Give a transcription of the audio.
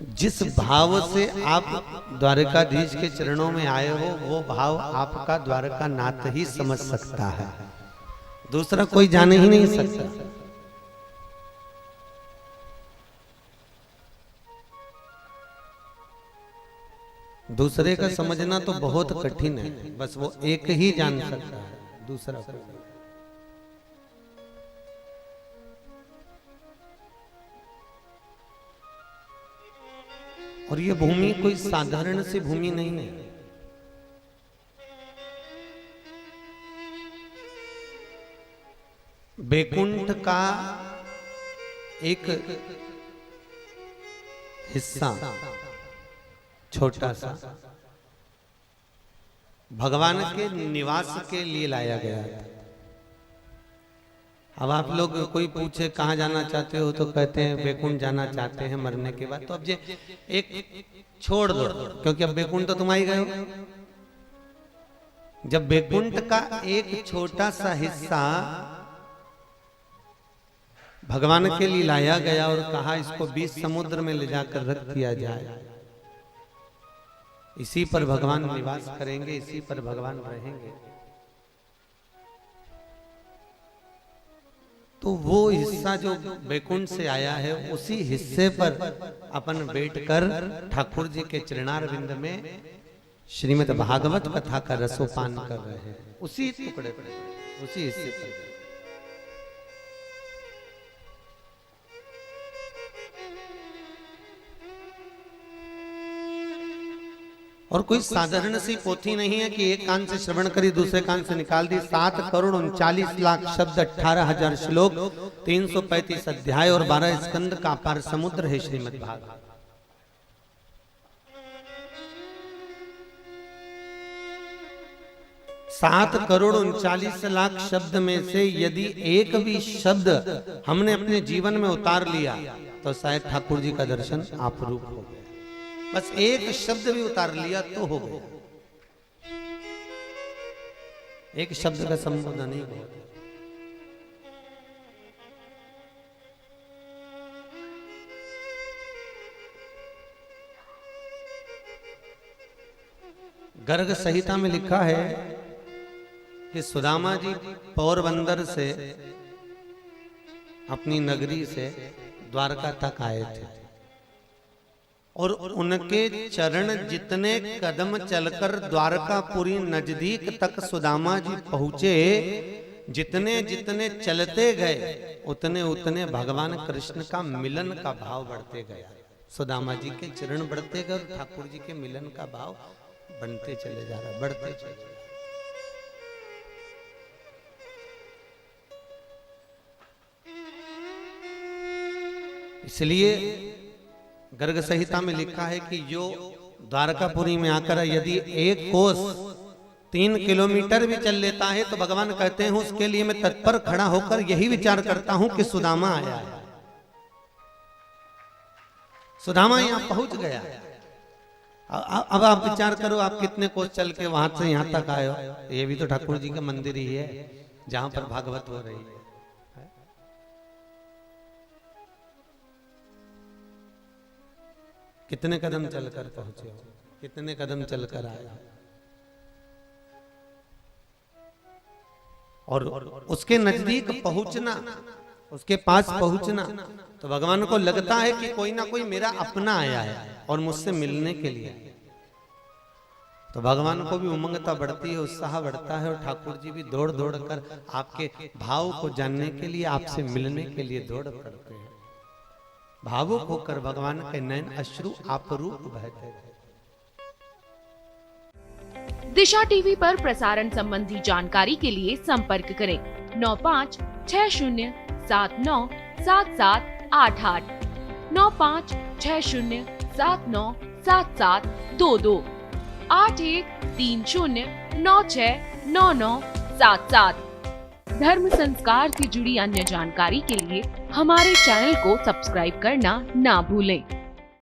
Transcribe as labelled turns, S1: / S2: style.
S1: जिस भाव से आप द्वारकाधीश के चरणों में आए हो वो भाव आपका द्वारका नाथ ही समझ सकता है, दूसरा कोई जान ही नहीं सकता। दूसरे का समझना तो बहुत कठिन है, बस वो एक ही जान सकता है, दूसरा कोई। और ये भूमि कोई साधारण सी भूमि नहीं है। बैकुंठ का एक हिस्सा छोटा सा भगवान के निवास के लिए लाया गया था। अब आप लोग कोई पूछे कहाँ जाना चाहते हो तो कहते हैं बैकुंठ जाना चाहते हैं मरने के बाद। तो अब ये एक छोड़ दो, क्योंकि अब बैकुंठ तो तुम ही गए हो। जब बैकुंठ का एक छोटा सा हिस्सा भगवान के लिए लाया गया और कहा इसको 20 समुद्र में ले जाकर रख दिया जाए, इसी पर भगवान निवास करेंगे, इसी पर भगवान रहेंगे, तो वो हिस्सा जो बैकुंठ से आया है उसी हिस्से पर अपन बैठकर ठाकुर जी के चरणारविंद में श्रीमद् भागवत कथा का रसोपान कर रहे हैं, उसी टुकड़े पर, उसी हिस्से पर। और कोई साधारण सी पोथी नहीं है कि एक कान से श्रवण करी दूसरे कान से निकाल दी। 7,39,00,000 शब्द, 18,000 श्लोक, 335 अध्याय और 12 स्कंद का अपार समुद्र है श्रीमद् भागवत। सात करोड़ 39,00,000 शब्द में से यदि एक भी शब्द हमने अपने जीवन में उतार लिया तो शायद ठाकुर जी का दर्शन आपरूप हो गया। बस एक शब्द भी उतार लिया तो हो गया, एक शब्द का संबोधन ही हो। गर्ग संहिता में लिखा है कि सुदामा जी पोरबंदर से अपनी नगरी से द्वारका तक आए थे और उनके चरण जितने कदम चलकर द्वारकापुरी नजदीक तक सुदामा जी पहुंचे, जितने जितने चलते गए उतने उतने भगवान कृष्ण का मिलन का भाव बढ़ते गया। सुदामा जी के चरण बढ़ते गए और ठाकुर जी के मिलन का भाव बनते चले जा रहा, बढ़ते चले जा रहा। इसलिए गर्ग संहिता में लिखा है कि जो द्वारकापुरी में आकर यदि एक कोस 3 किलोमीटर भी चल लेता है तो भगवान कहते हैं उसके लिए मैं तत्पर खड़ा होकर यही विचार करता हूं कि सुदामा आया है, सुदामा यहां पहुंच गया। अब आप विचार करो, आप कितने कोस चल के वहां से यहां तक आए हो। ये भी तो ठाकुर जी का मंदिर ही है जहां पर भागवत हो रही है। कितने कदम चलकर पहुंचे हो, कितने कदम चलकर आए, और उसके नजदीक पहुंचना, उसके पास पहुंचना, तो भगवान को लगता है कि कोई ना कोई मेरा अपना आया है और मुझसे मिलने के लिए। तो भगवान को भी उमंगता बढ़ती है, उत्साह बढ़ता है, और ठाकुर जी भी दौड़ दौड़ कर आपके भाव को जानने के लिए, आपसे मिलने के लिए दौड़ पड़ते हैं। भावुक होकर भगवान के नयन अश्रु आपरूप बहते हैं।
S2: दिशा टीवी पर प्रसारण संबंधी जानकारी के लिए संपर्क करें 9560797788, 9560797722, 8130969977। धर्म संस्कार से जुड़ी अन्य जानकारी के लिए हमारे चैनल को सब्सक्राइब करना ना भूलें।